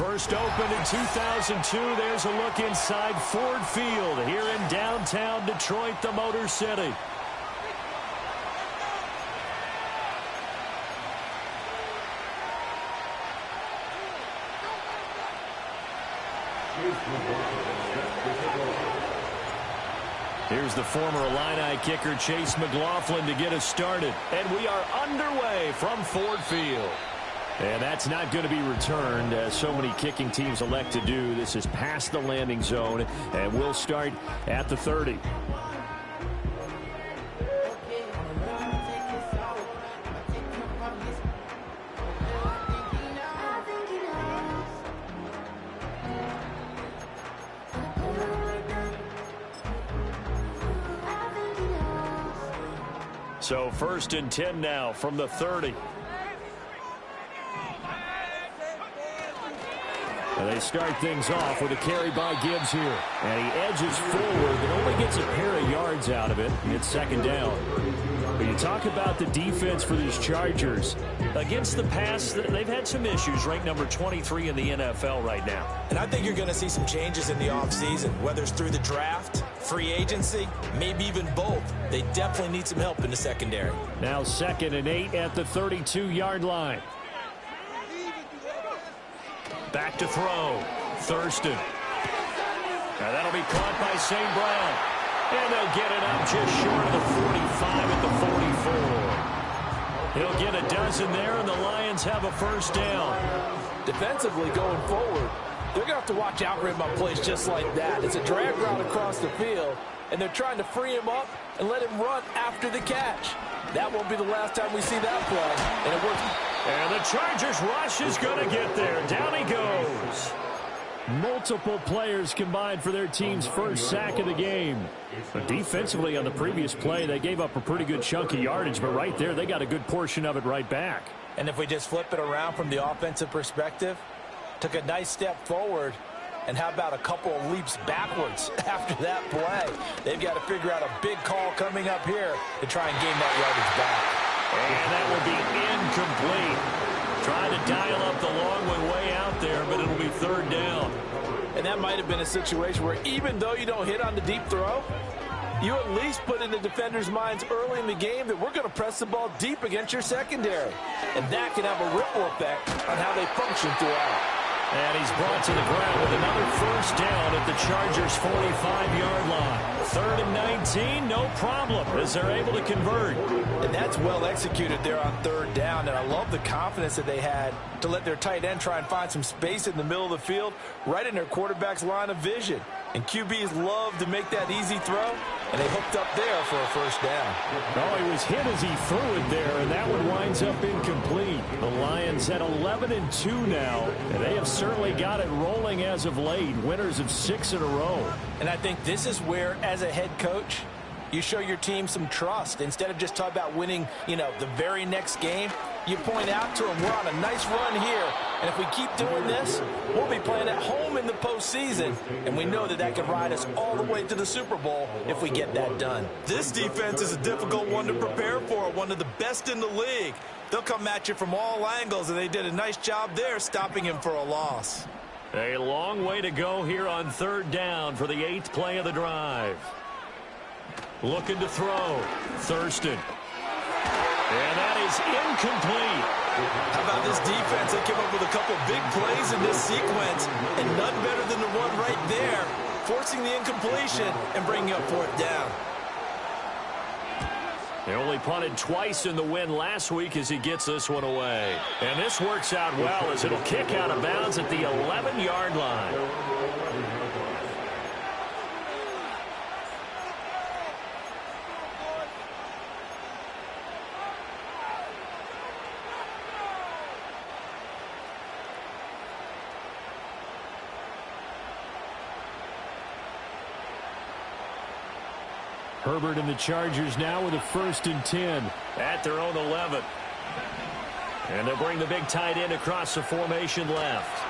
First opened in 2002. There's a look inside Ford Field here in downtown Detroit, the Motor City. Here's the former Illini kicker Chase McLaughlin to get us started. And we are underway from Ford Field. And that's not going to be returned, as so many kicking teams elect to do. This is past the landing zone, and we'll start at the 30. So first and 10 now from the 30. And they start things off with a carry by Gibbs here. And he edges forward, but only gets a pair of yards out of it. It's second down. But you talk about the defense for these Chargers. Against the pass, they've had some issues, ranked number 23 in the NFL right now. And I think you're going to see some changes in the offseason, whether it's through the draft, free agency, maybe even both. They definitely need some help in the secondary. Now 2nd and 8 at the 32-yard line. Back to throw. Thurston. Now that'll be caught by St. Brown. And they'll get it up just short of the 45 at the 44. He'll get a dozen there, and the Lions have a first down. Defensively going forward, they're going to have to watch out for him on plays just like that. It's a drag route across the field, and they're trying to free him up and let him run after the catch. That won't be the last time we see that play, and it works. And the Chargers rush is going to get there. Down he goes. Multiple players combined for their team's first sack of the game. But defensively on the previous play, they gave up a pretty good chunk of yardage, but right there they got a good portion of it right back. And if we just flip it around from the offensive perspective, took a nice step forward, and how about a couple of leaps backwards after that play? They've got to figure out a big call coming up here to try and gain that yardage back. And that will be incomplete. Trying to dial up the long way out there, but it'll be third down. And that might have been a situation where even though you don't hit on the deep throw, you at least put in the defenders' minds early in the game that we're going to press the ball deep against your secondary. And that can have a ripple effect on how they function throughout. And he's brought to the ground with another first down at the Chargers' 45-yard line. 3rd and 19, no problem, as they're able to convert. And that's well executed there on 3rd down. And I love the confidence that they had to let their tight end try and find some space in the middle of the field, right in their quarterback's line of vision. And QBs love to make that easy throw, and they hooked up there for a first down. Oh, he was hit as he threw it there, and that one winds up incomplete. The Lions at 11-2 now, and they have certainly got it rolling as of late, winners of 6 in a row. And I think this is where, as a head coach, you show your team some trust. Instead of just talking about winning, the very next game, you point out to them, we're on a nice run here, and if we keep doing this, we'll be playing at home in the postseason, and we know that that can ride us all the way to the Super Bowl if we get that done. This defense is a difficult one to prepare for, one of the best in the league. They'll come at you from all angles, and they did a nice job there stopping him for a loss. A long way to go here on 3rd down for the 8th play of the drive. Looking to throw. Thurston. And that is incomplete. How about this defense? They came up with a couple big plays in this sequence, and none better than the one right there, forcing the incompletion and bringing up 4th down. They only punted twice in the win last week as he gets this one away. And this works out well as it'll kick out of bounds at the 11-yard line. Herbert and the Chargers now with a 1st and 10 at their own 11. And they'll bring the big tight end across the formation left.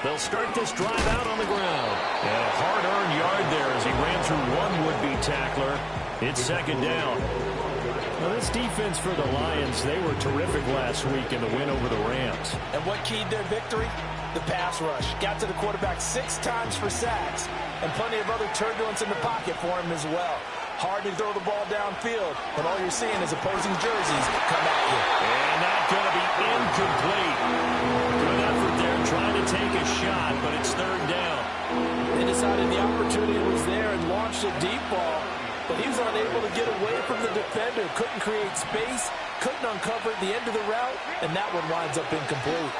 They'll start this drive out on the ground. And a hard-earned yard there as he ran through one would-be tackler. It's 2nd down. Now, this defense for the Lions, they were terrific last week in the win over the Rams. And what keyed their victory? The pass rush got to the quarterback 6 times for sacks, and plenty of other turbulence in the pocket for him as well. Hard to throw the ball downfield, but all you're seeing is opposing jerseys come at you. And that's going to be incomplete. Good effort there trying to take a shot, but it's third down. They decided the opportunity was there and launched a deep ball, but he was unable to get away from the defender. Couldn't create space, couldn't uncover the end of the route, and that one winds up incomplete.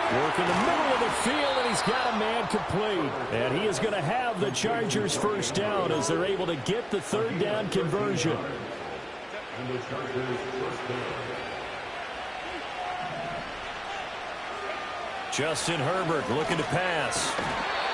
Work in the middle of the field, and he's got a man complete. And he is going to have the Chargers first down as they're able to get the third down conversion. Justin Herbert looking to pass.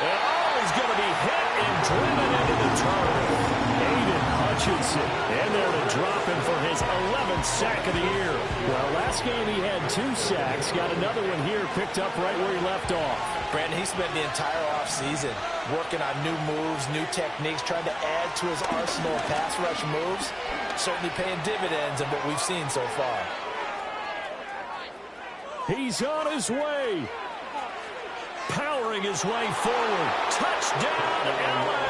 And he's going to be hit and driven into the turf. Aiden Hutchinson in there to drop him for his 11th sack of the year. Well, last game he had 2 sacks. Got another one here picked up right where he left off. Brandon, he spent the entire offseason working on new moves, new techniques, trying to add to his arsenal of pass rush moves. Certainly paying dividends in what we've seen so far. He's on his way. Powering his way forward. Touchdown, LA!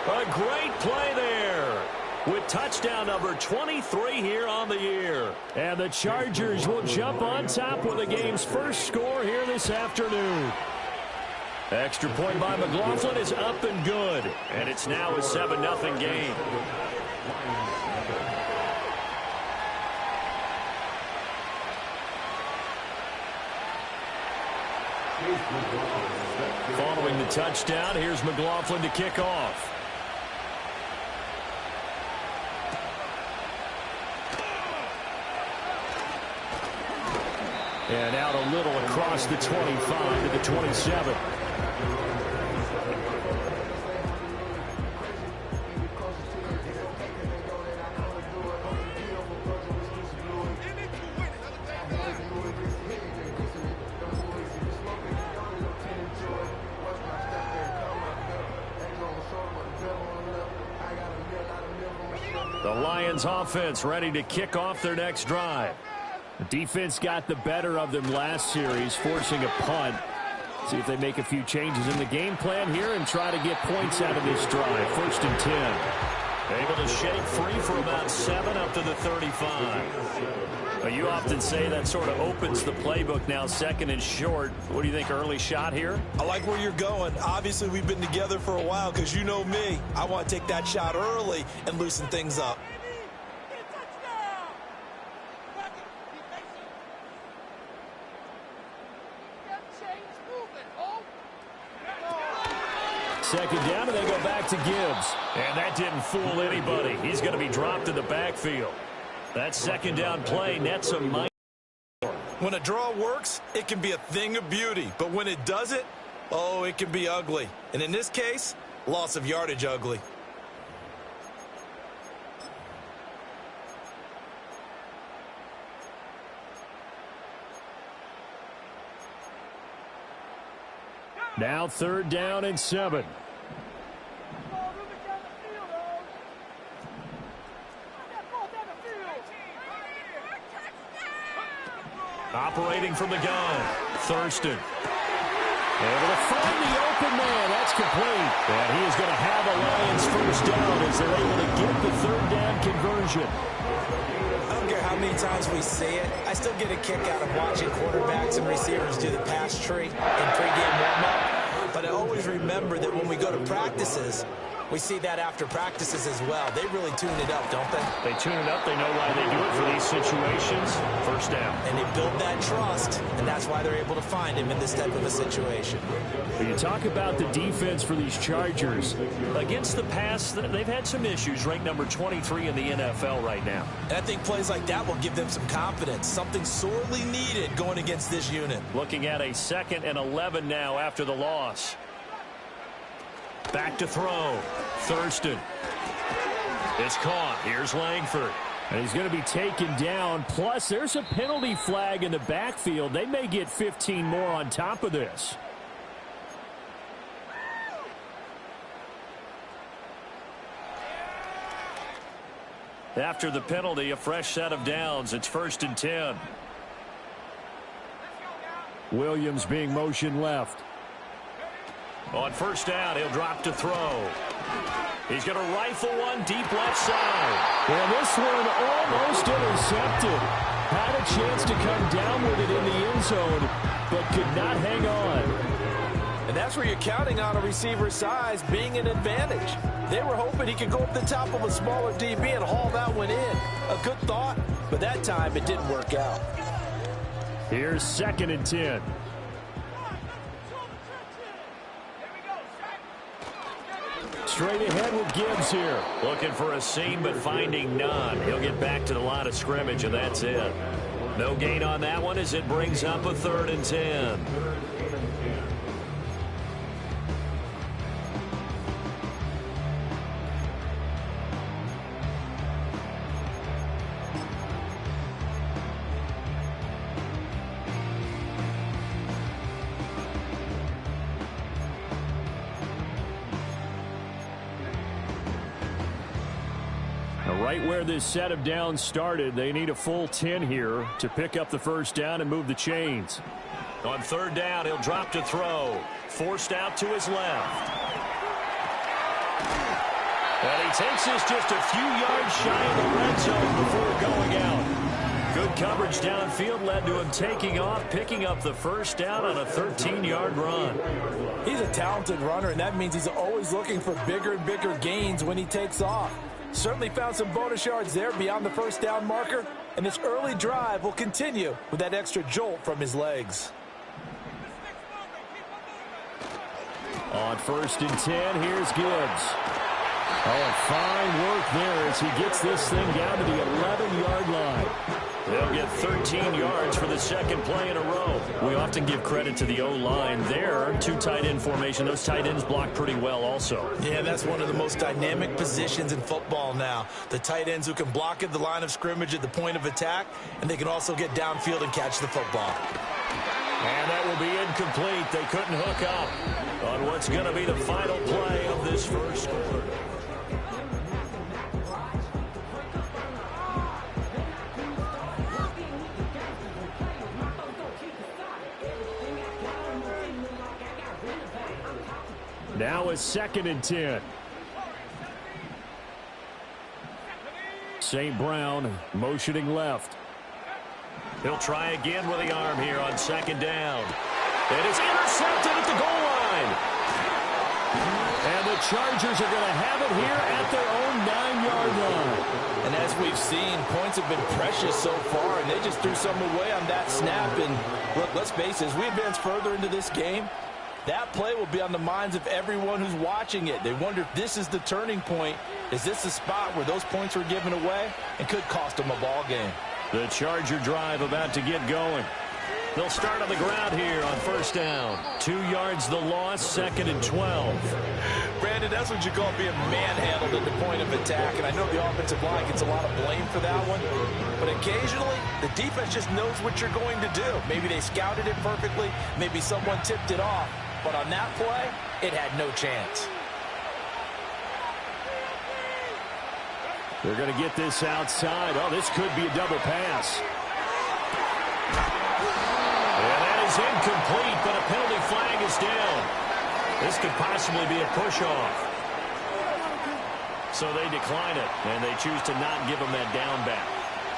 A great play there with touchdown number 23 here on the year. And the Chargers will jump on top with the game's first score here this afternoon. Extra point by McLaughlin is up and good. And it's now a 7-0 game. Following the touchdown, here's McLaughlin to kick off. And out a little across the 25 to the 27. The Lions offense ready to kick off their next drive. The defense got the better of them last series, forcing a punt. See if they make a few changes in the game plan here and try to get points out of this drive. 1st and 10. Able to shake free for about 7 up to the 35. Well, you often say that sort of opens the playbook now, 2nd and short. What do you think, early shot here? I like where you're going. Obviously, we've been together for a while because you know me. I want to take that shot early and loosen things up. Second down, and they go back to Gibbs. And that didn't fool anybody. He's going to be dropped in the backfield. That second down play nets a minor. When a draw works, it can be a thing of beauty. But when it doesn't, oh, it can be ugly. And in this case, loss of yardage ugly. Now 3rd down and 7. Operating from the gun, Thurston. Able to find the open man. That's complete. And he is going to have a Lions first down as they're able to get the 3rd down conversion. I don't care how many times we see it. I still get a kick out of watching quarterbacks and receivers do the pass tree in pregame warm-up. But I always remember that when we go to practices, we see that after practices as well. They really tune it up, don't they? They tune it up. They know why they do it for these situations. First down. And they build that trust, and that's why they're able to find him in this type of a situation. When you talk about the defense for these Chargers, against the pass, they've had some issues. Ranked number 23 in the NFL right now. And I think plays like that will give them some confidence. Something sorely needed going against this unit. Looking at a 2nd and 11 now after the loss. Back to throw. Thurston. It's caught. Here's Langford. And he's going to be taken down. Plus, there's a penalty flag in the backfield. They may get 15 more on top of this. After the penalty, a fresh set of downs. It's 1st and 10. Williams being motioned left. On first down, he'll drop to throw. He's going to rifle one deep left side. And this one almost intercepted. Had a chance to come down with it in the end zone, but could not hang on. And that's where you're counting on a receiver's size being an advantage. They were hoping he could go up the top of a smaller DB and haul that one in. A good thought, but that time it didn't work out. Here's 2nd and 10. Straight ahead with Gibbs here. Looking for a seam, but finding none. He'll get back to the line of scrimmage, and that's it. No gain on that one as it brings up a 3rd and 10. Right where this set of downs started, they need a full 10 here to pick up the first down and move the chains. On 3rd down, he'll drop to throw. Forced out to his left. And he takes this just a few yards shy of the red zone before going out. Good coverage downfield led to him taking off, picking up the first down on a 13-yard run. He's a talented runner, and that means he's always looking for bigger and bigger gains when he takes off. Certainly found some bonus yards there beyond the first down marker, and this early drive will continue with that extra jolt from his legs. On 1st and 10, here's Gibbs. Oh, fine work there as he gets this thing down to the 11-yard line. They'll get 13 yards for the 2nd play in a row. We often give credit to the O-line there. 2 tight end formation. Those tight ends block pretty well also. Yeah, that's one of the most dynamic positions in football now. The tight ends who can block at the line of scrimmage at the point of attack, and they can also get downfield and catch the football. And that will be incomplete. They couldn't hook up on what's going to be the final play of this first quarter. Now it's 2nd and 10. St. Brown motioning left. He'll try again with the arm here on 2nd down. It is intercepted at the goal line. And the Chargers are going to have it here at their own 9-yard line. And as we've seen, points have been precious so far, and they just threw some away on that snap. And look, let's face it, as we advance further into this game, that play will be on the minds of everyone who's watching it. They wonder if this is the turning point. Is this the spot where those points were given away and could cost them a ball game? The Charger drive about to get going. They'll start on the ground here on 1st down. 2 yards the loss, 2nd and 12. Brandon, that's what you call being manhandled at the point of attack. And I know the offensive line gets a lot of blame for that one. But occasionally, the defense just knows what you're going to do. Maybe they scouted it perfectly. Maybe someone tipped it off. But on that play, it had no chance. They're going to get this outside. Oh, this could be a double pass. And that is incomplete, but a penalty flag is down. This could possibly be a push-off. So they decline it, and they choose to not give him that down back.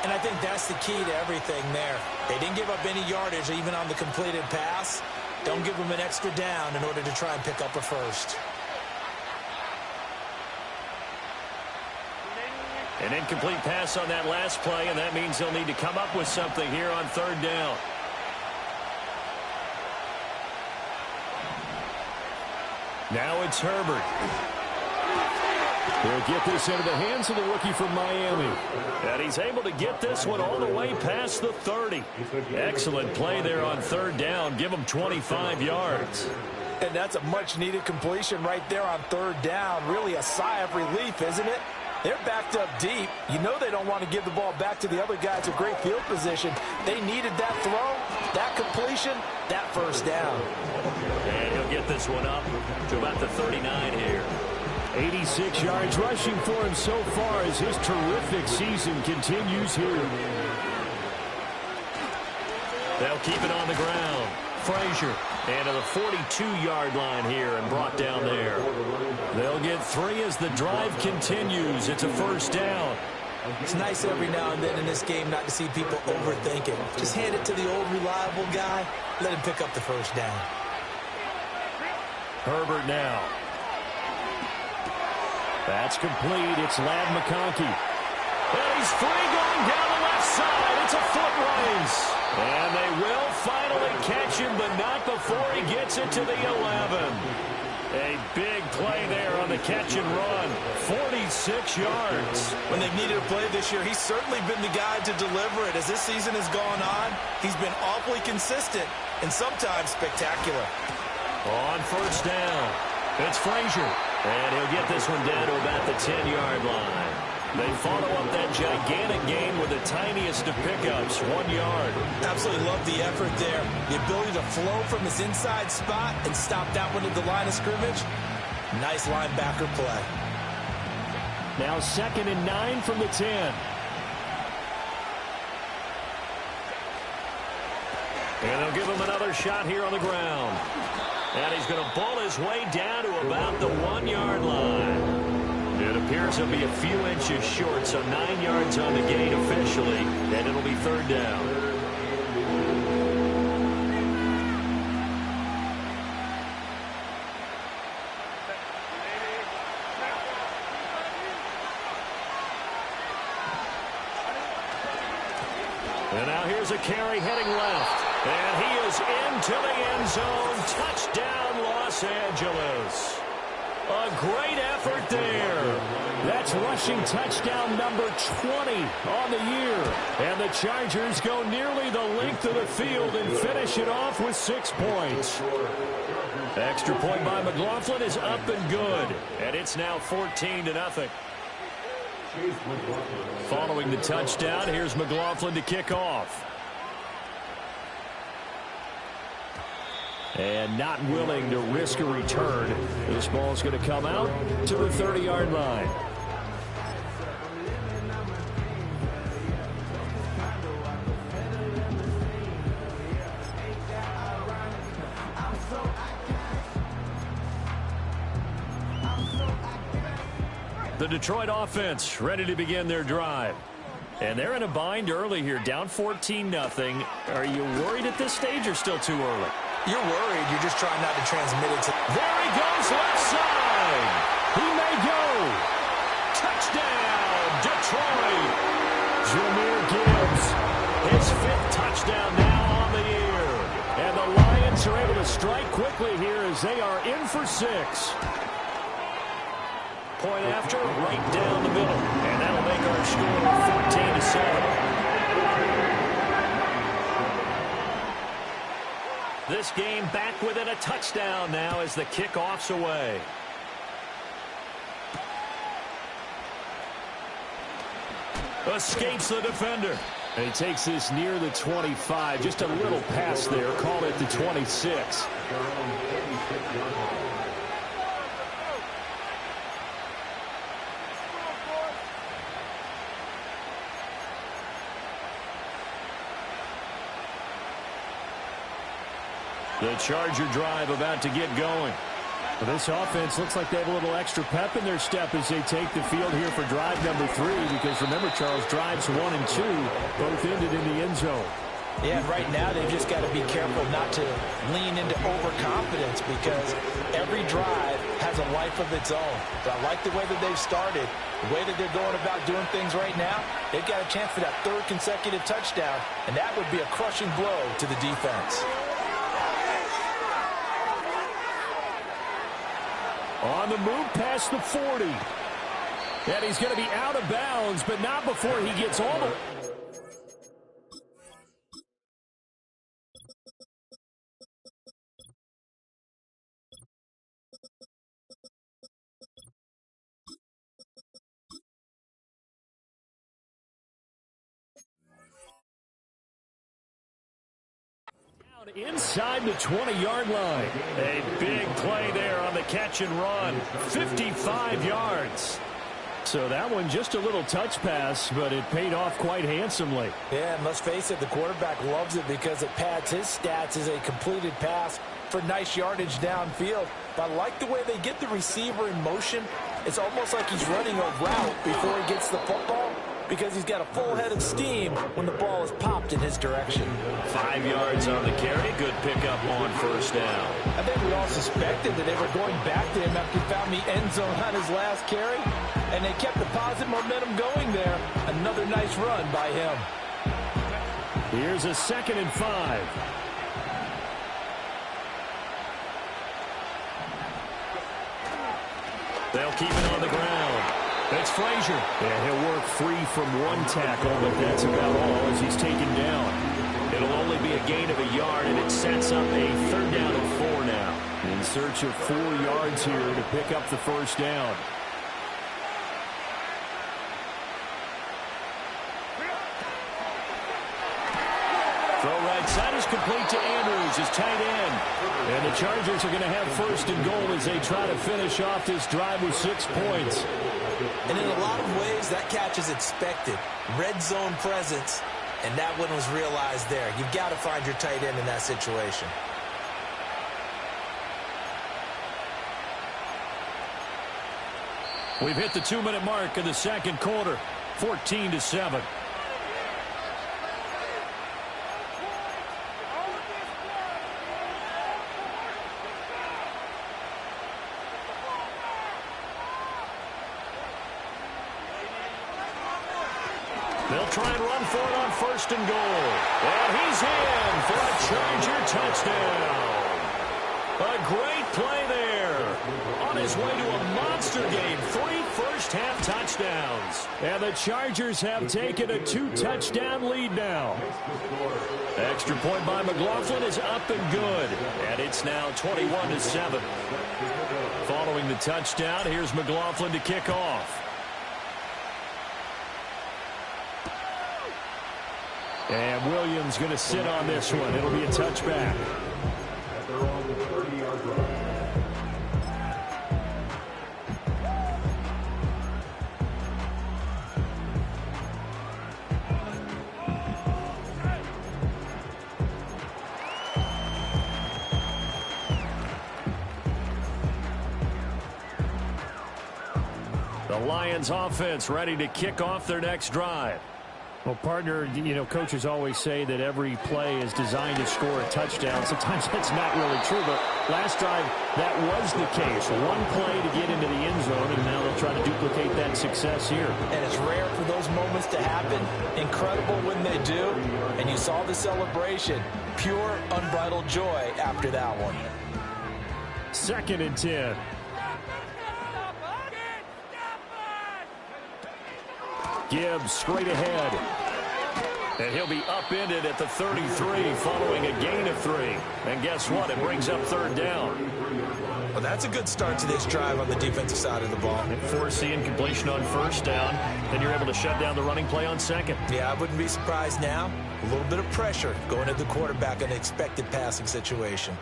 And I think that's the key to everything there. They didn't give up any yardage even on the completed pass. Don't give them an extra down in order to try and pick up a first. An incomplete pass on that last play, and that means they'll need to come up with something here on 3rd down. Now it's Herbert. He'll get this into the hands of the rookie from Miami. And he's able to get this one all the way past the 30. Excellent play there on 3rd down. Give him 25 yards. And that's a much-needed completion right there on 3rd down. Really a sigh of relief, isn't it? They're backed up deep. You know they don't want to give the ball back to the other guy. It's a great field position. They needed that throw, that completion, that first down. And he'll get this one up to about the 39 here. 86 yards rushing for him so far as his terrific season continues here. They'll keep it on the ground. Frazier. And to the 42-yard line here and brought down there. They'll get 3 as the drive continues. It's a first down. It's nice every now and then in this game not to see people overthink it. Just hand it to the old reliable guy. Let him pick up the first down. Herbert now. That's complete. It's Ladd McConkey. And he's free going down the left side. It's a foot race. And they will finally catch him, but not before he gets it to the 11. A big play there on the catch and run. 46 yards. When they've needed a play this year, he's certainly been the guy to deliver it. As this season has gone on, he's been awfully consistent and sometimes spectacular. On first down, it's Frazier. And he'll get this one down to about the 10-yard line. They follow up that gigantic gain with the tiniest of pickups, 1 yard. Absolutely love the effort there. The ability to flow from his inside spot and stop that one at the line of scrimmage. Nice linebacker play. Now 2nd and 9 from the 10. And they'll give him another shot here on the ground. And he's going to ball his way down to about the 1 yard line. It appears he'll be a few inches short, so 9 yards on the gain officially, and it'll be third down. And now here's a carry heading left. And he is into the end zone. Touchdown, Los Angeles. A great effort there. That's rushing touchdown number 20 on the year. And the Chargers go nearly the length of the field and finish it off with 6 points. Extra point by McLaughlin is up and good. And it's now 14-0. Following the touchdown, here's McLaughlin to kick off. And not willing to risk a return. This ball's going to come out to the 30-yard line. The Detroit offense ready to begin their drive. And they're in a bind early here, down 14-0. Are you worried at this stage or still too early? You're worried. You're just trying not to transmit it to... There he goes, left side. He may go. Touchdown, Detroit. Jahmyr Gibbs, his 5th touchdown now on the year. And the Lions are able to strike quickly here as they are in for 6. Point after, right down the middle. And that'll make our score 14-7. This game back within a touchdown now as the kickoff's away. Escapes the defender. And he takes this near the 25. Just a little pass there. Call it the 26. The Charger drive about to get going. Well, this offense looks like they have a little extra pep in their step as they take the field here for drive number 3. Because remember, Charles, drives 1 and 2 both ended in the end zone. Yeah, and right now they've just got to be careful not to lean into overconfidence because every drive has a life of its own. But I like the way that they've started, the way that they're going about doing things right now. They've got a chance for that 3rd consecutive touchdown, and that would be a crushing blow to the defense. On the move past the 40. And he's going to be out of bounds, but not before he gets all the... Inside the 20-yard line. A big play there on the catch and run. 55 yards. So that one just a little touch pass, but it paid off quite handsomely. Yeah, and let's face it, the quarterback loves it because it pads his stats as a completed pass for nice yardage downfield. But I like the way they get the receiver in motion. It's almost like he's running a route before he gets the football because he's got a full head of steam when the ball is popped in his direction. 5 yards on the carry. Good pickup on first down. I think we all suspected that they were going back to him after he found the end zone on his last carry, and they kept the positive momentum going there. Another nice run by him. Here's a 2nd and 5. They'll keep it on the ground. It's Frazier. Yeah, he'll work free from one tackle, but that's about all as he's taken down. It'll only be a gain of a yard, and it sets up a 3rd down and 4 now. In search of 4 yards here to pick up the first down. Throw right side is complete to Andrews, his tight end. And the Chargers are going to have 1st and goal as they try to finish off this drive with 6 points. And in a lot of ways, that catch is expected. Red zone presence, and that one was realized there. You've got to find your tight end in that situation. We've hit the 2-minute mark in the 2nd quarter, 14-7. They'll try and run for it on 1st and goal. And he's in for a Charger touchdown. A great play there. On his way to a monster game. 3 first-half touchdowns. And the Chargers have taken a 2-touchdown lead now. Extra point by McLaughlin is up and good. And it's now 21-7. Following the touchdown, here's McLaughlin to kick off. And Williams going to sit on this one. It'll be a touchback. The Lions offense ready to kick off their next drive. Well, partner, you know, coaches always say that every play is designed to score a touchdown. Sometimes that's not really true, but last drive that was the case. One play to get into the end zone, and now they'll try to duplicate that success here. And it's rare for those moments to happen. Incredible when they do. And you saw the celebration. Pure, unbridled joy after that one. 2nd and 10. Gibbs straight ahead. And he'll be upended at the 33 following a gain of 3. And guess what? It brings up 3rd down. Well, that's a good start to this drive on the defensive side of the ball. Force the incompletion on 1st down. Then you're able to shut down the running play on 2nd. Yeah, I wouldn't be surprised now. A little bit of pressure going at the quarterback in an expected passing situation.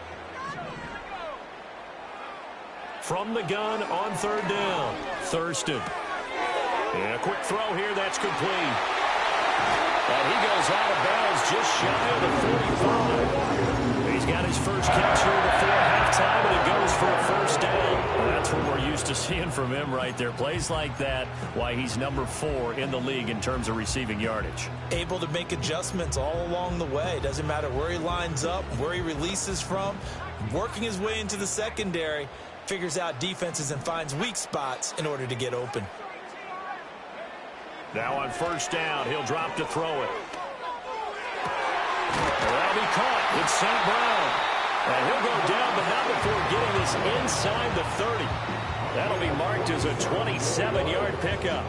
From the gun on 3rd down. Thurston. And a quick throw here. That's complete. And he goes out of bounds just shy of the 45. He's got his first catch here before halftime, and it goes for a 1st down. That's what we're used to seeing from him right there. Plays like that, why he's number 4 in the league in terms of receiving yardage. Able to make adjustments all along the way. Doesn't matter where he lines up, where he releases from. Working his way into the secondary, figures out defenses and finds weak spots in order to get open. Now on 1st down, he'll drop to throw it. That'll be caught. It's St. Brown. And he'll go down, but not before getting this inside the 30. That'll be marked as a 27-yard pickup.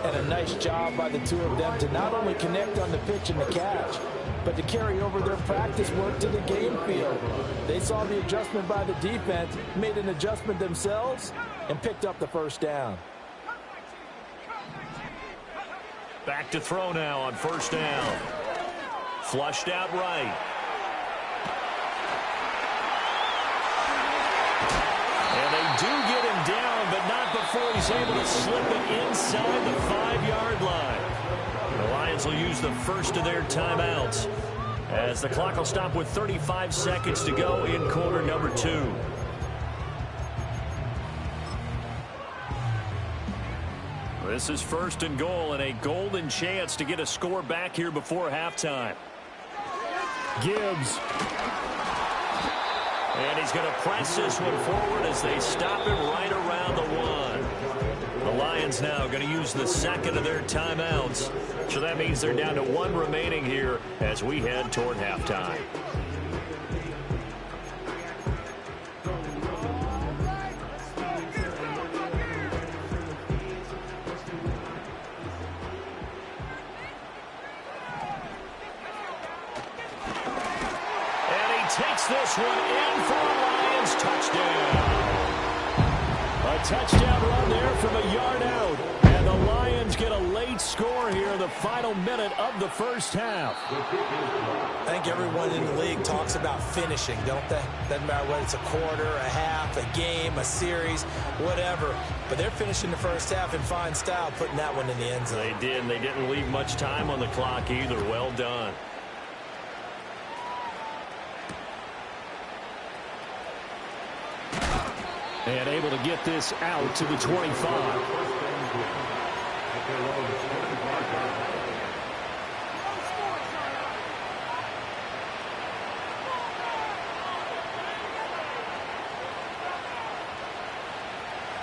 And a nice job by the two of them to not only connect on the pitch and the catch, but to carry over their practice work to the game field. They saw the adjustment by the defense, made an adjustment themselves, and picked up the 1st down. Back to throw now on 1st down. Flushed out right. And they do get him down, but not before he he's able to slip it inside the 5-yard line. The Lions will use the first of their timeouts, as the clock will stop with 35 seconds to go in quarter number 2. This is first and goal, and a golden chance to get a score back here before halftime. Gibbs. And he's going to press this one forward as they stop him right around the 1. The Lions now going to use the second of their timeouts. So that means they're down to 1 remaining here as we head toward halftime. Takes this one in for a Lions touchdown. A touchdown run there from a yard out. And the Lions get a late score here in the final minute of the first half. I think everyone in the league talks about finishing, don't they? Doesn't matter whether it's a quarter, a half, a game, a series, whatever. But they're finishing the first half in fine style, putting that one in the end zone. They did, and they didn't leave much time on the clock either. Well done. And able to get this out to the 25.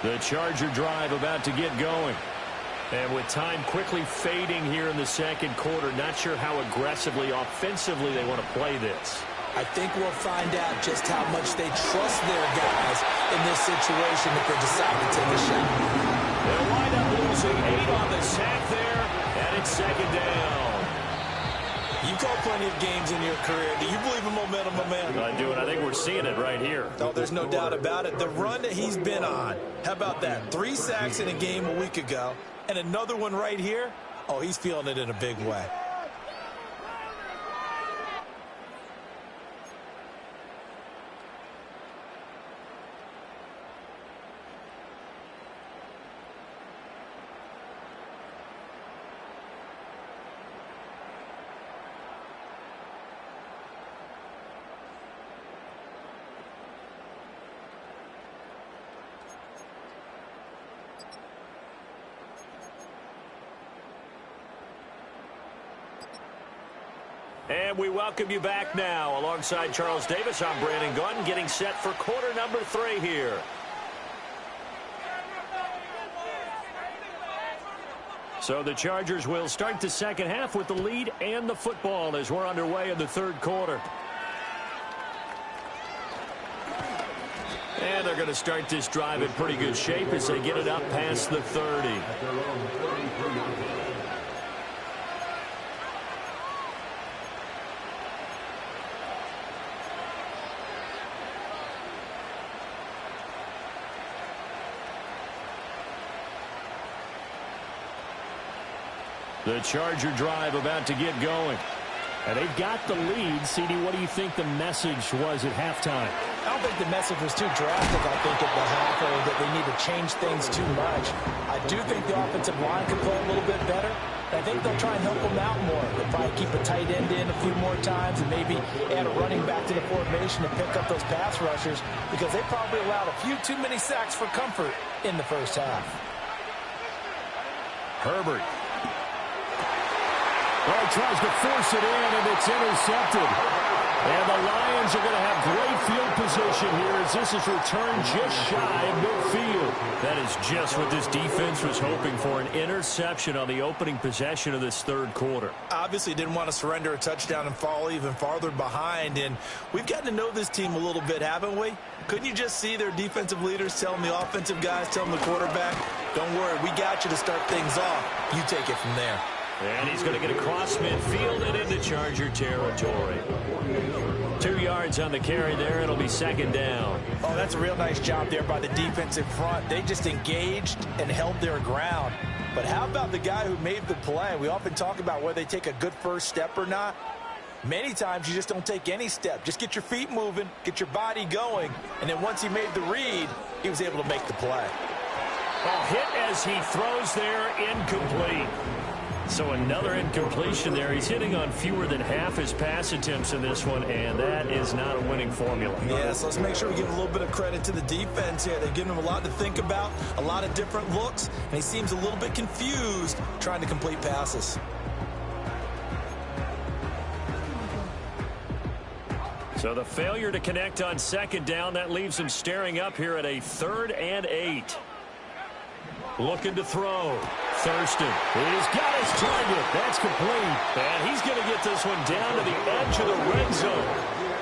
The Charger drive about to get going. And with time quickly fading here in the second quarter, not sure how aggressively, offensively they want to play this. I think we'll find out just how much they trust their guys in this situation if they decide to take a shot. They'll wind up losing 8 on the sack there, and it's second down. You've called plenty of games in your career. Do you believe in momentum, my man? I do, and I think we're seeing it right here. Oh, there's no doubt about it. The run that he's been on, how about that? 3 sacks in a game a week ago, and another one right here. Oh, he's feeling it in a big way. And we welcome you back now. Alongside Charles Davis, I'm Brandon Gaudin, getting set for quarter number 3 here. So the Chargers will start the second half with the lead and the football as we're underway in the third quarter. And they're going to start this drive in pretty good shape as they get it up past the 30. The Charger drive about to get going. And they've got the lead. CD, what do you think the message was at halftime? I don't think the message was too drastic, I think, at the half, or that they need to change things too much. I do think the offensive line could play a little bit better. I think they'll try and help them out more. They'll probably keep a tight end in a few more times and maybe add a running back to the formation and pick up those pass rushers, because they probably allowed a few too many sacks for comfort in the first half. Herbert. Oh, tries to force it in, and it's intercepted. And the Lions are going to have great field position here as this is returned just shy of midfield. That is just what this defense was hoping for, an interception on the opening possession of this third quarter. Obviously didn't want to surrender a touchdown and fall even farther behind, and we've gotten to know this team a little bit, haven't we? Couldn't you just see their defensive leaders telling the offensive guys, telling the quarterback, don't worry, we got you to start things off. You take it from there. And he's going to get across midfield and into Charger territory. 2 yards on the carry there. It'll be second down. Oh, that's a real nice job there by the defensive front. They just engaged and held their ground. But how about the guy who made the play? We often talk about whether they take a good first step or not. Many times you just don't take any step. Just get your feet moving, get your body going, and then once he made the read, he was able to make the play. Oh, hit as he throws there, incomplete. So another incompletion there. He's hitting on fewer than half his pass attempts in this one, and that is not a winning formula. Yeah, so let's make sure we give a little bit of credit to the defense here. They've given him a lot to think about, a lot of different looks, and he seems a little bit confused trying to complete passes. So the failure to connect on second down, that leaves him staring up here at a 3rd and 8. Looking to throw. Thurston. He's got his target. That's complete. And he's going to get this one down to the edge of the red zone.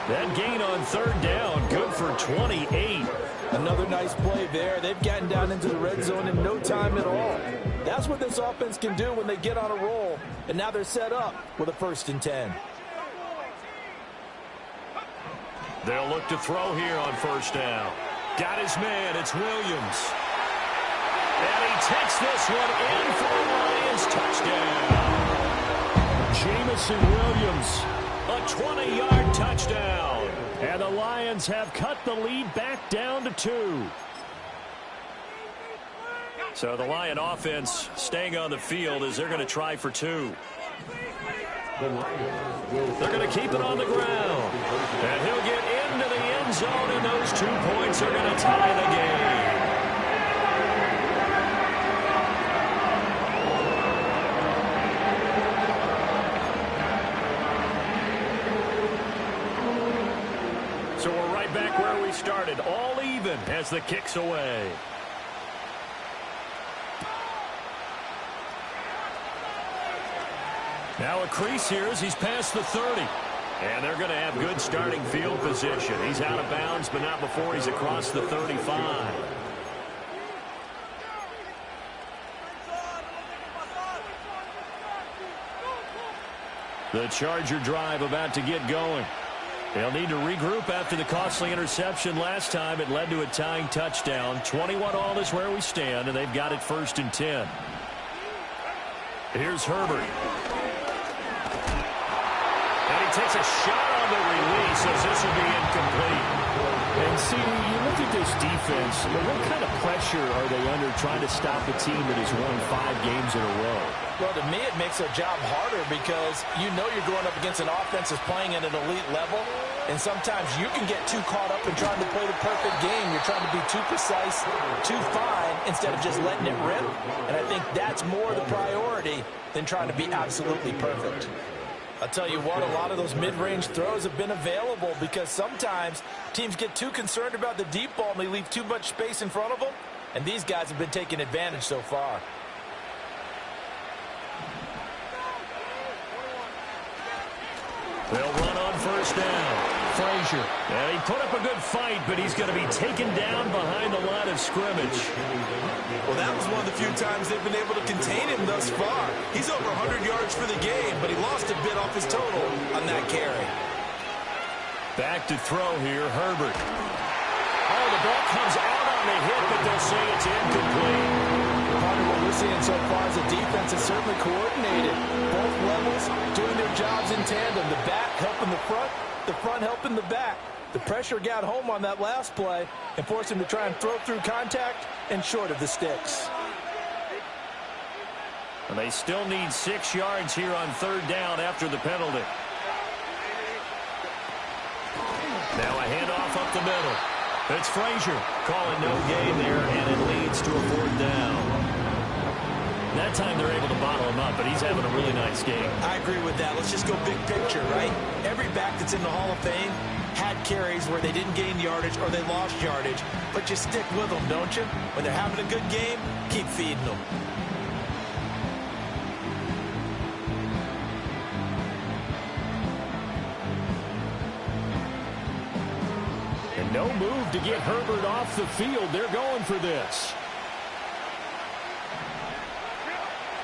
That gain on 3rd down, good for 28. Another nice play there. They've gotten down into the red zone in no time at all. That's what this offense can do when they get on a roll. And now they're set up with a 1st and 10. They'll look to throw here on 1st down. Got his man. It's Williams. And he takes this one in for the Lions touchdown. Jameson Williams, a 20-yard touchdown. And the Lions have cut the lead back down to 2. So the Lion offense staying on the field as they're going to try for 2. They're going to keep it on the ground. And he'll get into the end zone, and those 2 points are going to tie the game. So we're right back where we started, all even as the kick's away. Now a crease here as he's past the 30. And they're going to have good starting field position. He's out of bounds, but not before he's across the 35. The Charger drive about to get going. They'll need to regroup after the costly interception last time. It led to a tying touchdown. 21-all is where we stand, and they've got it 1st and 10. Here's Herbert. And he takes a shot on the release as this will be incomplete. And see, you look at this defense, what kind of pressure are they under trying to stop a team that has won 5 games in a row? Well, to me, it makes their job harder because you know you're going up against an offense that's playing at an elite level, and sometimes you can get too caught up in trying to play the perfect game. You're trying to be too precise, too fine, instead of just letting it rip. And I think that's more the priority than trying to be absolutely perfect. I'll tell you what, a lot of those mid-range throws have been available because sometimes teams get too concerned about the deep ball and they leave too much space in front of them, and these guys have been taking advantage so far. They'll run on 1st down. Frazier. And he put up a good fight, but he's going to be taken down behind the line of scrimmage. Well, that was one of the few times they've been able to contain him thus far. He's over 100 yards for the game, but he lost a bit off his total on that carry. Back to throw here, Herbert. Oh, the ball comes out on the hit, but they'll say it's incomplete. Part of what we're seeing so far is the defense is certainly coordinated. Both levels doing their jobs in tandem. The back helping the front helping the back. The pressure got home on that last play and forced him to try and throw through contact and short of the sticks. And they still need 6 yards here on 3rd down after the penalty. Now a handoff up the middle. It's Frazier calling no gain there, and it leads to a 4th down. That time they're able to bottle him up, but he's having a really nice game. I agree with that. Let's just go big picture, right? Every back that's in the Hall of Fame had carries where they didn't gain yardage or they lost yardage, but you stick with them, don't you? When they're having a good game, keep feeding them. And no move to get Herbert off the field. They're going for this.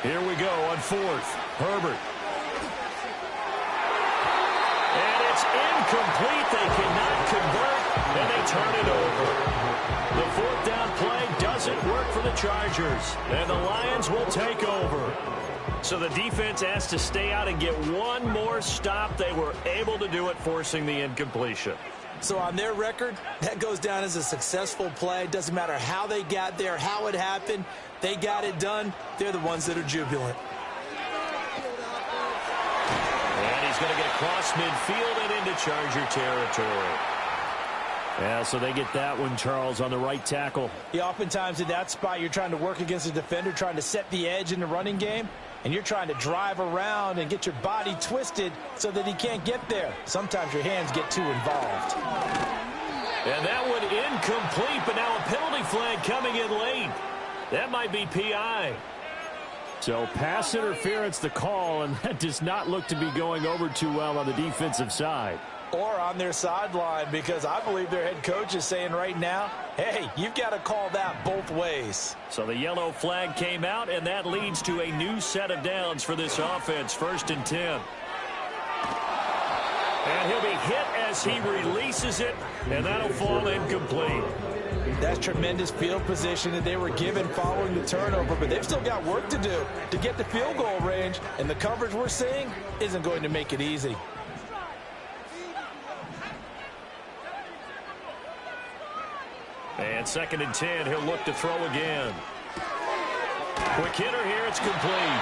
Here we go on 4th. Herbert. And it's incomplete. They cannot convert, and they turn it over. The 4th down play doesn't work for the Chargers, and the Lions will take over. So the defense has to stay out and get one more stop. They were able to do it, forcing the incompletion. So on their record, that goes down as a successful play. Doesn't matter how they got there, how it happened. They got it done. They're the ones that are jubilant. And he's going to get across midfield and into Charger territory. Yeah, so they get that one, Charles, on the right tackle. Yeah, oftentimes in that spot, you're trying to work against a defender, trying to set the edge in the running game, and you're trying to drive around and get your body twisted so that he can't get there. Sometimes your hands get too involved. And that one incomplete, but now a penalty flag coming in late. That might be PI. So pass interference the call, and that does not look to be going over too well on the defensive side. Or on their sideline, because I believe their head coach is saying right now, hey, you've got to call that both ways. So the yellow flag came out, and that leads to a new set of downs for this offense. 1st and 10. And he'll be hit as he releases it, and that'll fall incomplete. That's tremendous field position that they were given following the turnover, but they've still got work to do to get the field goal range, and the coverage we're seeing isn't going to make it easy. And 2nd and 10, he'll look to throw again. Quick hitter here, it's complete.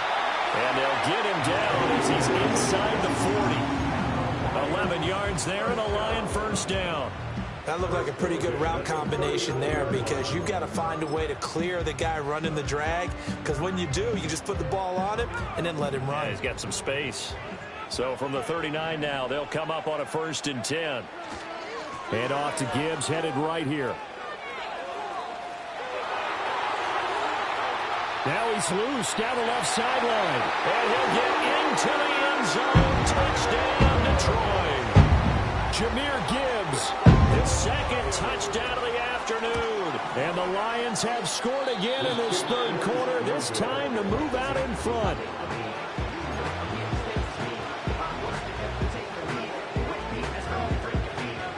And they'll get him down as he's inside the 40. 11 yards there and a Lion 1st down. That looked like a pretty good route combination there, because you've got to find a way to clear the guy running the drag, because when you do, you just put the ball on him and then let him run. Yeah, he's got some space. So from the 39 now, they'll come up on a 1st and 10. And off to Gibbs, headed right here. Now he's loose down the left sideline. And he'll get into the end zone. Touchdown, Detroit. Jahmyr Gibbs, his 2nd touchdown of the afternoon. And the Lions have scored again in this 3rd quarter, this time to move out in front.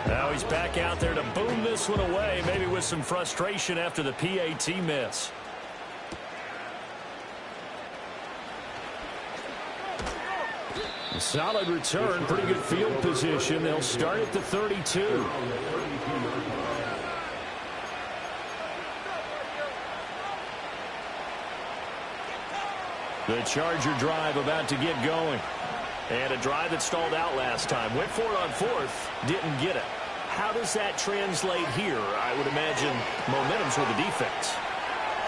Now he's back out there to boom this one away, maybe with some frustration after the PAT miss. A solid return, pretty good field position. They'll start at the 32. The Charger drive about to get going. And a drive that stalled out last time. Went for it on 4th, didn't get it. How does that translate here? I would imagine momentum's with the defense.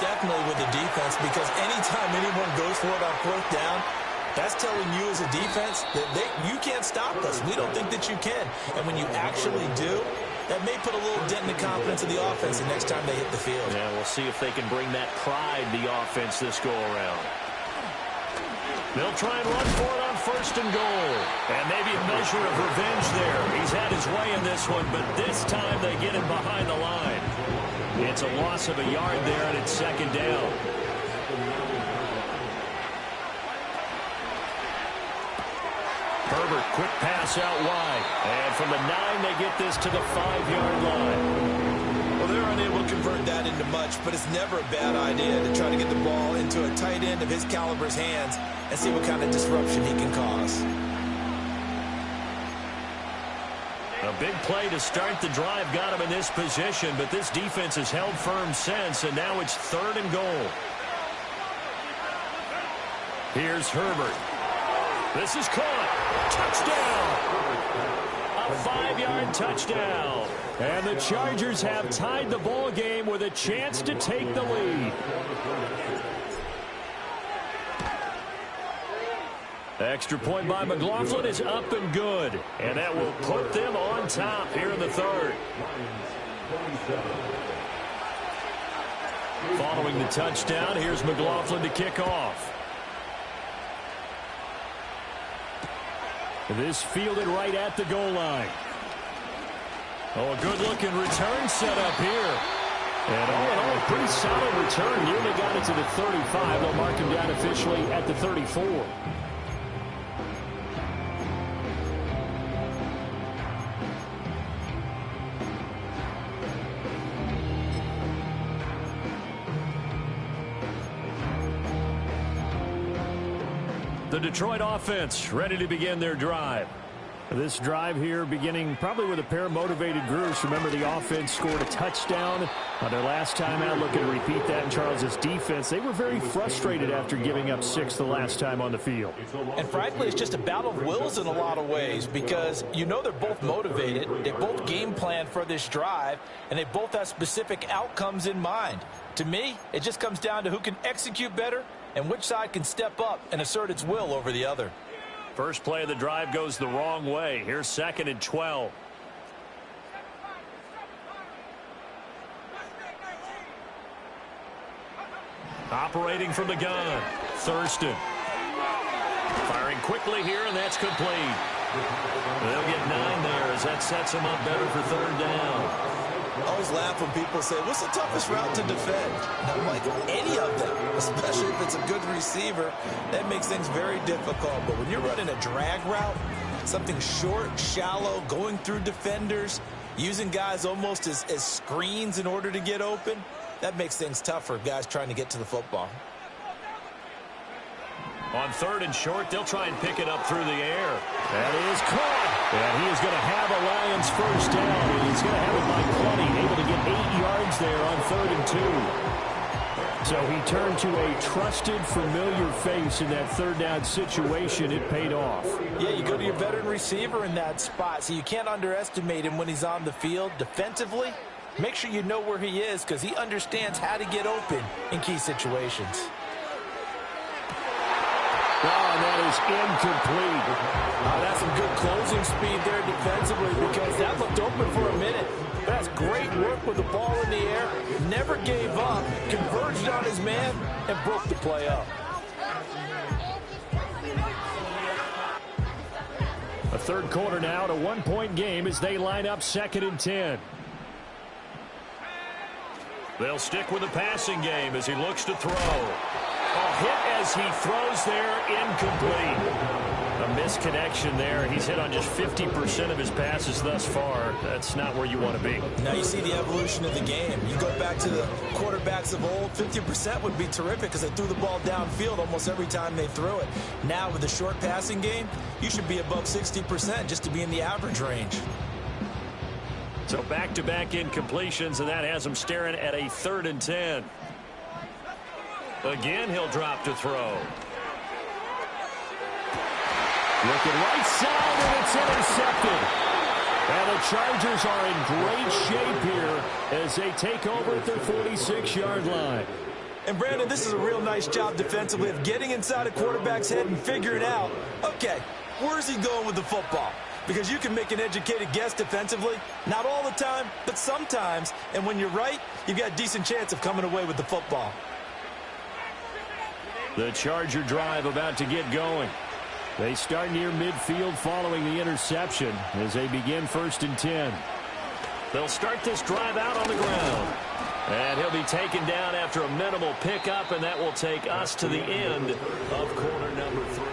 Definitely with the defense, because anytime anyone goes for it on 4th down, that's telling you as a defense that you can't stop us. We don't think that you can. And when you actually do, that may put a little dent in the confidence of the offense the next time they hit the field. Yeah, we'll see if they can bring that pride to the offense this go-around. They'll try and run for it on 1st and goal. And maybe a measure of revenge there. He's had his way in this one, but this time they get him behind the line. It's a loss of a yard there, and it's 2nd down. Herbert, quick pass out wide. And from the 9, they get this to the 5-yard line. Well, they're unable to convert that into much, but it's never a bad idea to try to get the ball into a tight end of his caliber's hands and see what kind of disruption he can cause. A big play to start the drive got him in this position, but this defense has held firm since, and now it's 3rd and goal. Here's Herbert. This is caught. Touchdown! A 5-yard touchdown. And the Chargers have tied the ball game with a chance to take the lead. Extra point by McLaughlin is up and good. And that will put them on top here in the 3rd. Following the touchdown, here's McLaughlin to kick off. This fielded right at the goal line. Oh, a good-looking return set up here. And all in all, a pretty solid return. Nearly got it to the 35. They'll mark him down officially at the 34. The Detroit offense ready to begin their drive. This drive here beginning probably with a pair of motivated groups. Remember, the offense scored a touchdown on their last time out. Looking to repeat that in Charles' defense. They were very frustrated after giving up 6 the last time on the field. And frankly, it's just a battle of wills in a lot of ways because you know they're both motivated. They both game plan for this drive, and they both have specific outcomes in mind. To me, it just comes down to who can execute better and which side can step up and assert its will over the other. First play of the drive goes the wrong way. Here's 2nd and 12. Operating from the gun. Thurston. Firing quickly here, and that's complete. They'll get 9 there as that sets them up better for 3rd down. I always laugh when people say, what's the toughest route to defend? And I'm like, any of them, especially if it's a good receiver, that makes things very difficult. But when you're running a drag route, something short, shallow, going through defenders, using guys almost as screens in order to get open, that makes things tough for guys trying to get to the football. On 3rd and short, they'll try and pick it up through the air. That is caught. And he is going to have a Lions first down. And he's going to have it by 20. Able to get 8 yards there on 3rd and 2. So he turned to a trusted, familiar face in that 3rd down situation. It paid off. Yeah, you go to your veteran receiver in that spot, so you can't underestimate him when he's on the field. Defensively, make sure you know where he is because he understands how to get open in key situations. Oh, and that is incomplete. That's some good closing speed there defensively because that looked open for a minute. That's great work with the ball in the air. Never gave up, converged on his man, and broke the play up. A 3rd quarter now, a 1-point game as they line up 2nd and 10. They'll stick with the passing game as he looks to throw. A hit as he throws there, incomplete. A misconnection there. He's hit on just 50% of his passes thus far. That's not where you want to be. Now you see the evolution of the game. You go back to the quarterbacks of old, 50% would be terrific because they threw the ball downfield almost every time they threw it. Now with the short passing game, you should be above 60% just to be in the average range. So back-to-back incompletions, and that has him staring at a 3rd and 10. Again, he'll drop to throw. Looking right side, and it's intercepted. And the Chargers are in great shape here as they take over at their 46-yard line. And, Brandon, this is a real nice job defensively of getting inside a quarterback's head and figuring out, okay, where's he going with the football? Because you can make an educated guess defensively. Not all the time, but sometimes. And when you're right, you've got a decent chance of coming away with the football. The Charger drive about to get going. They start near midfield following the interception as they begin 1st and 10. They'll start this drive out on the ground. And he'll be taken down after a minimal pickup, and that will take us to the end of quarter number 3.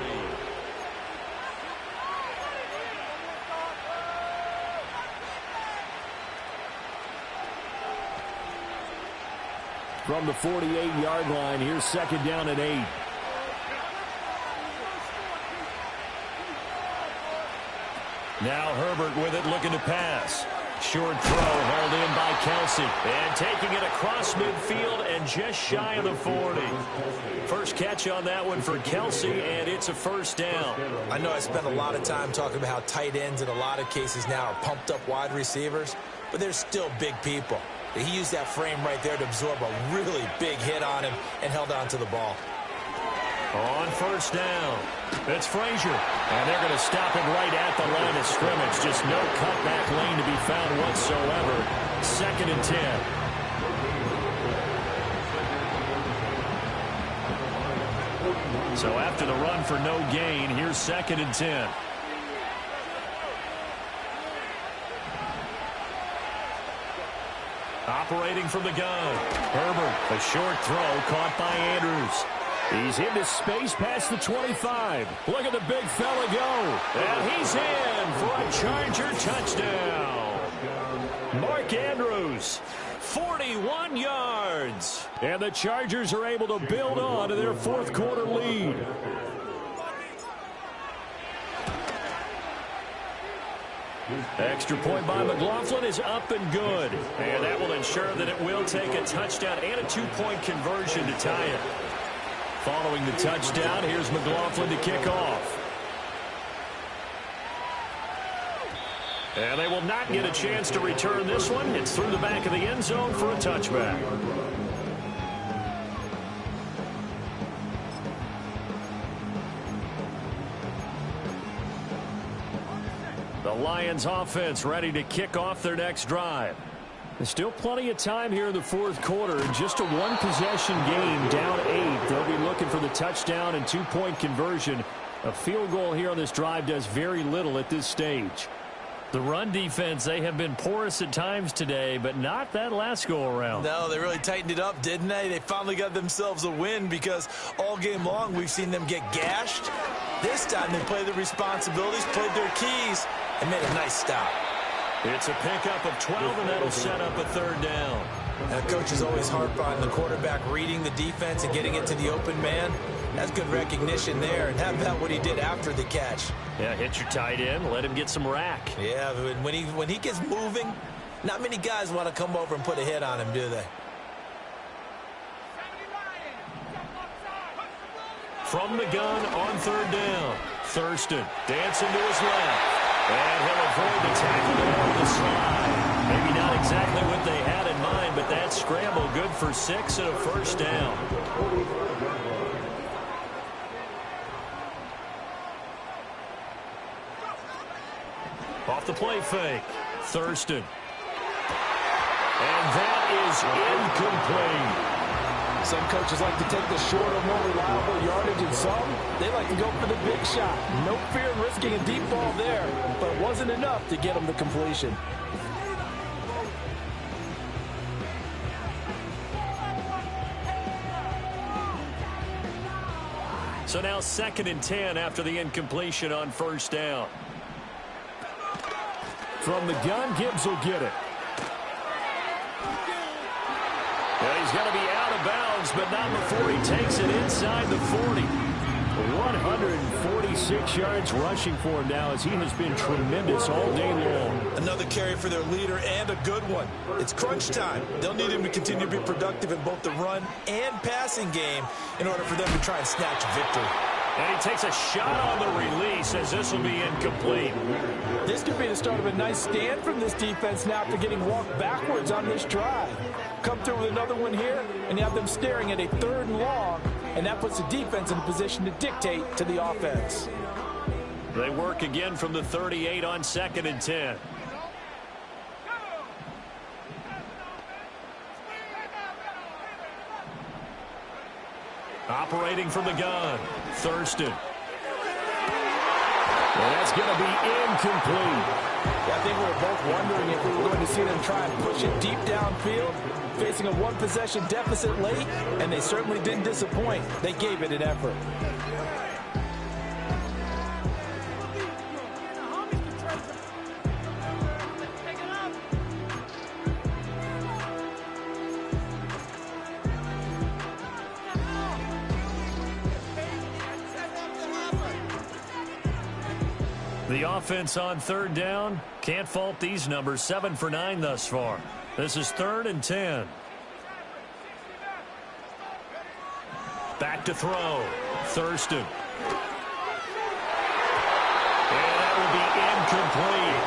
From the 48-yard line, here's 2nd down and 8. Now Herbert with it, looking to pass. Short throw held in by Kelsey. And taking it across midfield and just shy of the 40. First catch on that one for Kelsey, and it's a 1st down. I know I spent a lot of time talking about how tight ends in a lot of cases now are pumped up wide receivers, but they're still big people. He used that frame right there to absorb a really big hit on him and held on to the ball. On 1st down, it's Frazier. And they're going to stop him right at the line of scrimmage. Just no cutback lane to be found whatsoever. 2nd and 10. So after the run for no gain, here's 2nd and 10. Operating from the gun. Herbert, a short throw caught by Andrews. He's into space past the 25. Look at the big fella go. And he's in for a Charger touchdown. Mark Andrews, 41 yards. And the Chargers are able to build on to their 4th quarter lead. Extra point by McLaughlin is up and good. And that will ensure that it will take a touchdown and a 2-point conversion to tie it. Following the touchdown, here's McLaughlin to kick off. And they will not get a chance to return this one. It's through the back of the end zone for a touchback. The Lions offense ready to kick off their next drive. There's still plenty of time here in the fourth quarter. Just a one-possession game, down 8. They'll be looking for the touchdown and 2-point conversion. A field goal here on this drive does very little at this stage. The run defense, they have been porous at times today, but not that last go-around. No, they really tightened it up, didn't they? They finally got themselves a win because all game long we've seen them get gashed. This time they played their responsibilities, played their keys, and made a nice stop. It's a pickup of 12, and that'll set up a third down. Now, coach is always harp on the quarterback reading the defense and getting it to the open man. That's good recognition there. And how about what he did after the catch? Yeah, hit your tight end, let him get some rack. Yeah, when he gets moving, not many guys want to come over and put a hit on him, do they? From the gun on third down. Thurston dancing to his left. And he'll avoid the tackle on the slide. Maybe not exactly what they had in mind, but that scramble good for 6 and a first down. Off the play fake. Thurston. And that is incomplete. Some coaches like to take the shorter, more reliable yardage, and some, they like to go for the big shot. No fear of risking a deep ball there, but it wasn't enough to get them the completion. So now 2nd and 10 after the incompletion on first down. From the gun, Gibbs will get it. Well, he's going to be out of bounds, but not before he takes it inside the 40. 146 yards rushing for him now as he has been tremendous all day long. Another carry for their leader and a good one. It's crunch time. They'll need him to continue to be productive in both the run and passing game in order for them to try and snatch victory. And he takes a shot on the release as this will be incomplete. This could be the start of a nice stand from this defense now after getting walked backwards on this drive. Come through with another one here, and you have them staring at a 3rd and long, and that puts the defense in a position to dictate to the offense. They work again from the 38 on 2nd and 10. Operating from the gun, Thurston. And that's going to be incomplete. Yeah, I think we were both wondering if we were going to see them try and push it deep downfield, facing a one-possession deficit late, and they certainly didn't disappoint. They gave it an effort. The offense on third down, can't fault these numbers, 7 for 9 thus far. This is 3rd and 10. Back to throw, Thurston. And that will be incomplete.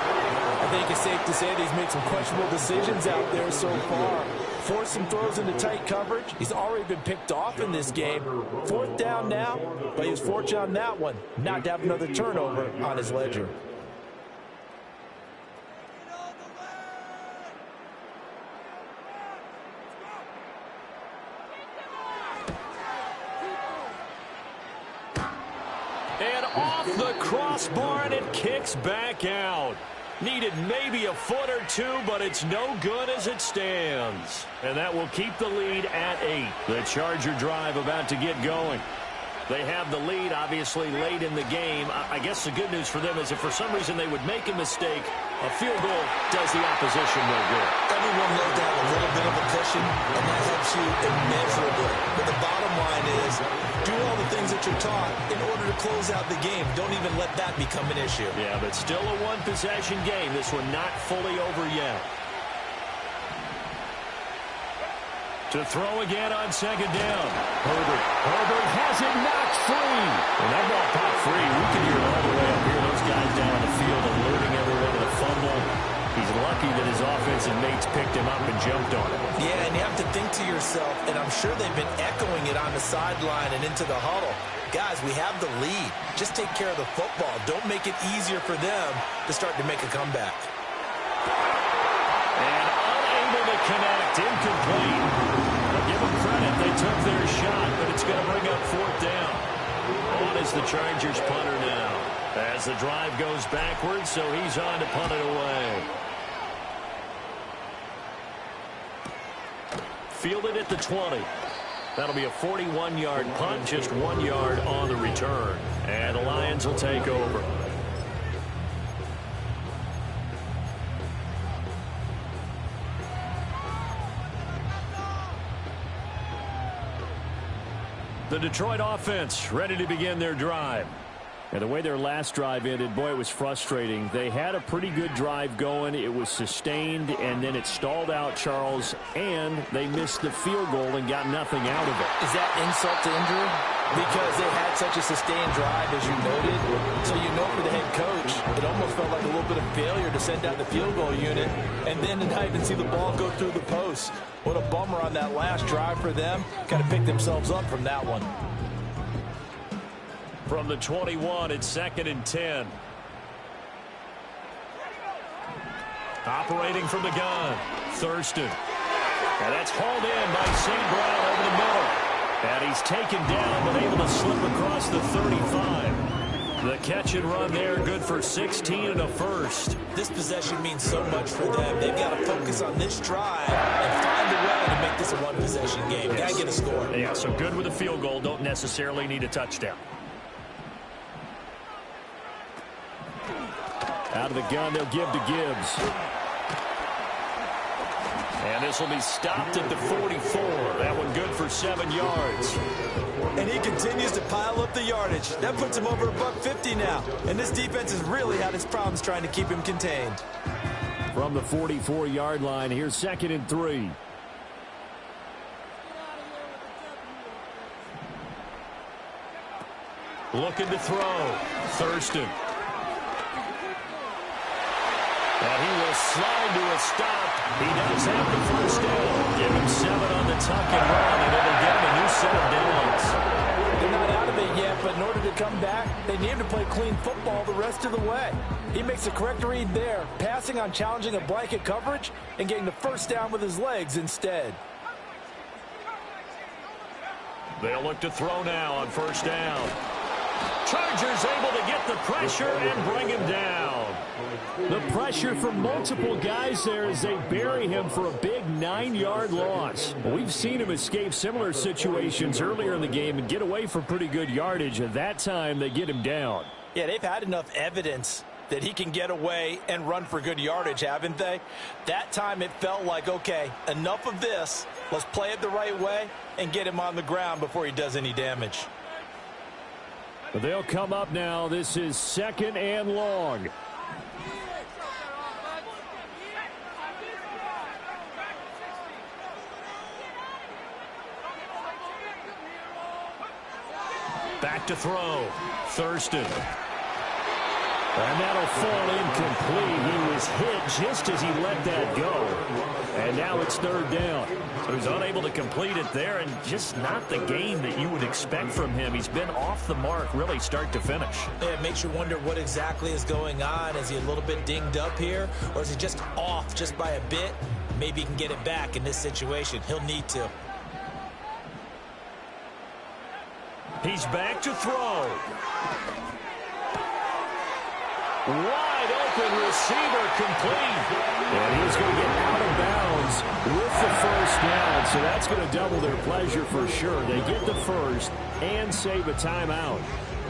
I think it's safe to say that he's made some questionable decisions out there so far. Forced some throws into tight coverage. He's already been picked off in this game. 4th down now, but he was fortunate on that one not to have another turnover on his ledger. And off the crossbar, and it kicks back out. Needed maybe a foot or two, but it's no good as it stands. And that will keep the lead at 8. The Charger drive about to get going. They have the lead, obviously, late in the game. I guess the good news for them is if for some reason they would make a mistake, a field goal does the opposition no good. Everyone loves to have a little bit of a cushion, and that helps you immeasurably. But the bottom line is, do all the things that you're taught in order to close out the game. Don't even let that become an issue. Yeah, but still a one-possession game. This one not fully over yet. To throw again on second down. Herbert has it knocked free. And that ball popped free. We can hear it all the way up here. Those guys down on the field alerting everyone to the fumble. He's lucky that his offensive mates picked him up and jumped on it. Yeah, and you have to think to yourself, and I'm sure they've been echoing it on the sideline and into the huddle. Guys, we have the lead. Just take care of the football. Don't make it easier for them to start to make a comeback. And unable to connect. Incomplete. But give them credit. They took their shot, but it's going to bring up fourth down. On is the Chargers punter now. As the drive goes backwards, so he's on to punt it away. Fielded at the 20. That'll be a 41-yard punt, just 1 yard on the return. And the Lions will take over. The Detroit offense ready to begin their drive. And the way their last drive ended, boy, it was frustrating. They had a pretty good drive going. It was sustained, and then it stalled out, Charles, and they missed the field goal and got nothing out of it. Is that insult to injury? Because they had such a sustained drive, as you noted. So you know for the head coach, it almost felt like a little bit of failure to send out the field goal unit and then to not even see the ball go through the post. What a bummer on that last drive for them. Kind of picked themselves up from that one. From the 21, it's 2nd and 10. Operating from the gun, Thurston. And that's hauled in by St. Brown over the middle. And he's taken down, but able to slip across the 35. The catch and run there, good for 16 and a first. This possession means so much for them. They've got to focus on this drive and find a way to make this a one-possession game. Got to get a score. Yeah, so good with a field goal. Don't necessarily need a touchdown. Out of the gun, they'll give to Gibbs. And this will be stopped at the 44. That one good for 7 yards. And he continues to pile up the yardage. That puts him over $150 now. And this defense has really had its problems trying to keep him contained. From the 44-yard line, here's 2nd and 3. Looking to throw. Thurston. And he will slide to a stop. He does have the first down. Give him 7 on the tuck and run, and it'll get him a new set of downs. They're not out of it yet, but in order to come back, they need him to play clean football the rest of the way. He makes the correct read there, passing on challenging a blanket coverage and getting the first down with his legs instead. They'll look to throw now on first down. Chargers able to get the pressure and bring him down. The pressure from multiple guys there as they bury him for a big 9-yard loss. We've seen him escape similar situations earlier in the game and get away for pretty good yardage. At that time, they get him down. Yeah, they've had enough evidence that he can get away and run for good yardage, haven't they? That time it felt like, okay, enough of this. Let's play it the right way and get him on the ground before he does any damage. But they'll come up now. This is 2nd and long. Back to throw. Thurston. And that'll fall incomplete. He was hit just as he let that go. And now it's 3rd down. So he's unable to complete it there, and just not the game that you would expect from him. He's been off the mark really start to finish. Yeah, it makes you wonder what exactly is going on. Is he a little bit dinged up here, or is he just off just by a bit? Maybe he can get it back in this situation. He'll need to. He's back to throw. Wide open receiver complete. And he's going to get out of bounds with the first down. So that's going to double their pleasure for sure. They get the first and save a timeout.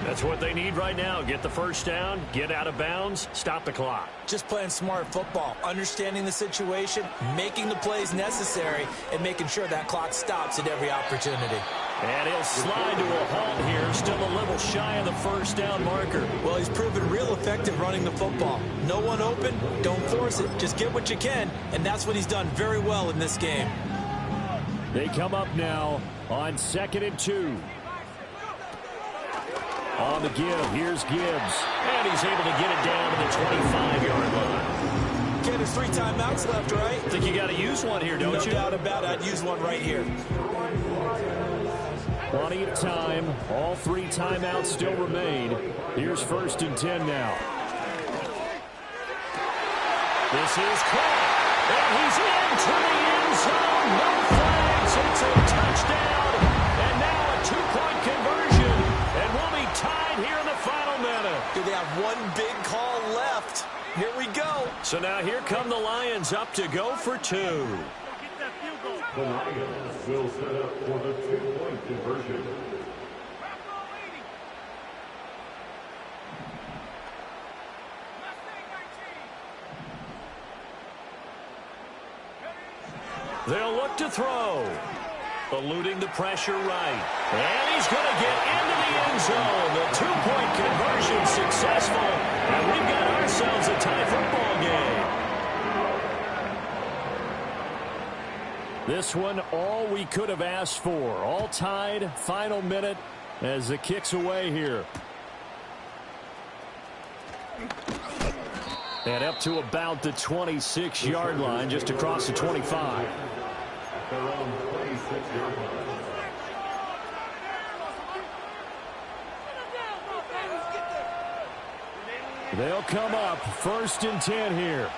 That's what they need right now. Get the first down, get out of bounds, stop the clock. Just playing smart football, understanding the situation, making the plays necessary, and making sure that clock stops at every opportunity. And he'll slide to a halt here, still a little shy of the first down marker. Well, he's proven real effective running the football. No one open, don't force it. Just get what you can, and that's what he's done very well in this game. They come up now on 2nd and 2. On the give, here's Gibbs. And he's able to get it down to the 25-yard line. Ken, there's 3 timeouts left, right? I think you got to use one here, don't you? No doubt about it. I'd use one right here. Plenty of time. All 3 timeouts still remain. Here's 1st and 10 now. This is caught. And he's into the end zone. No flags. It's a touchdown. And now a 2-point conversion. And we'll be tied here in the final minute. Do they have one big call left? Here we go. So now here come the Lions up to go for 2. The Lions will set up for the 2-point conversion. They'll look to throw. Eluding the pressure right. And he's going to get into the end zone. The 2-point conversion successful. And we've got ourselves a tie football game. This one, all we could have asked for. All tied, final minute as the kick's away here. And up to about the 26-yard line, just across the 25. Their own 26-yard line. They'll come up 1st and 10 here.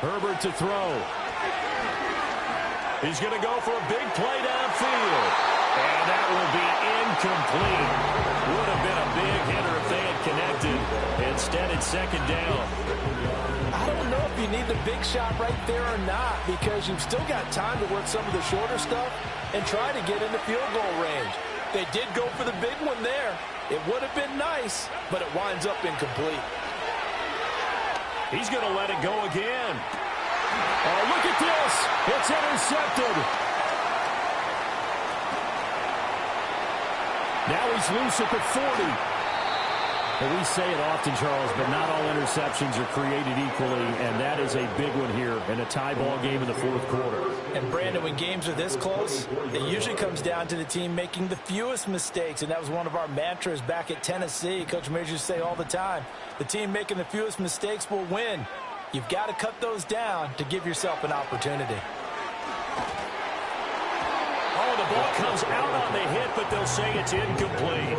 Herbert to throw. He's going to go for a big play downfield. And that will be incomplete. Would have been a big hitter if they had connected. Instead, it's 2nd down. I don't know if you need the big shot right there or not, because you've still got time to work some of the shorter stuff and try to get into field goal range. They did go for the big one there. It would have been nice, but it winds up incomplete. He's going to let it go again. Oh, look at this. It's intercepted. Now he's loose at the 40. Well, we say it often, Charles, but not all interceptions are created equally, and that is a big one here in a tie ball game in the 4th quarter. And, Brandon, when games are this close, it usually comes down to the team making the fewest mistakes, and that was one of our mantras back at Tennessee. Coach Majors used to say all the time, the team making the fewest mistakes will win. You've got to cut those down to give yourself an opportunity. Oh, the ball comes out on the hit, but they'll say it's incomplete.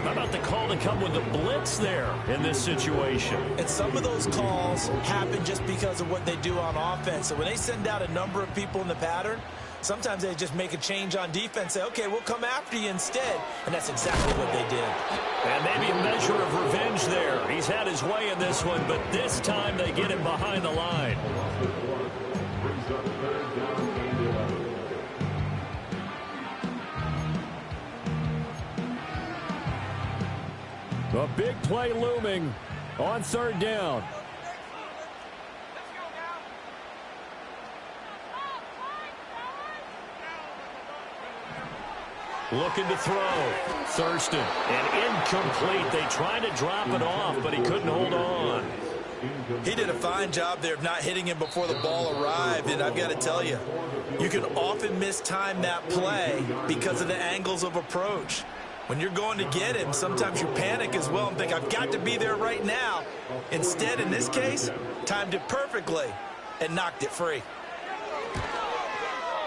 How about the call to come with the blitz there in this situation? And some of those calls happen just because of what they do on offense. So when they send out a number of people in the pattern, sometimes they just make a change on defense, say, okay, we'll come after you instead. And that's exactly what they did. And maybe a measure of revenge there. He's had his way in this one, but this time they get him behind the line. Brings up 3rd down and 11. A big play looming on 3rd down. Looking to throw. Thurston. And incomplete. They tried to drop it off, but he couldn't hold on. He did a fine job there of not hitting him before the ball arrived, and I've got to tell you, you can often mistime that play because of the angles of approach. When you're going to get him, sometimes you panic as well and think, I've got to be there right now. Instead, in this case, timed it perfectly and knocked it free.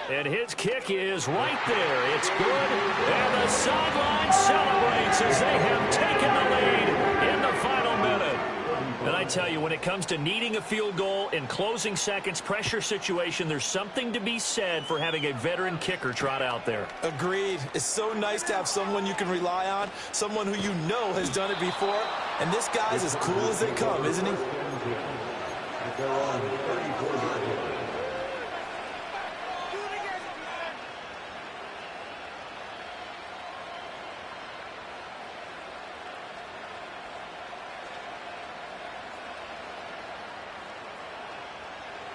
And his kick is right there. It's good. And the sideline celebrates as they have taken the lead in the final minute. And I tell you, when it comes to needing a field goal in closing seconds, pressure situation, there's something to be said for having a veteran kicker trot out there. Agreed. It's so nice to have someone you can rely on, someone who you know has done it before. And this guy's as cool as they come, isn't he?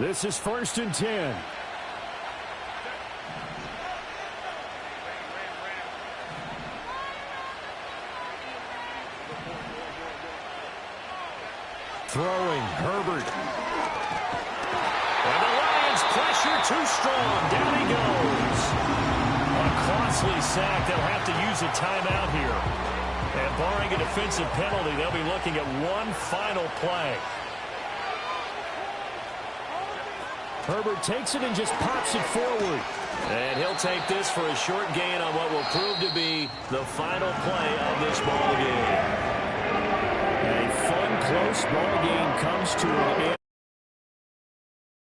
This is 1st and 10. Throwing, Herbert. And the Lions pressure too strong. Down he goes. A costly sack. They'll have to use a timeout here. And barring a defensive penalty, they'll be looking at one final play. Herbert takes it and just pops it forward. And he'll take this for a short gain on what will prove to be the final play of this ball game. A fun, close ball game comes to an end.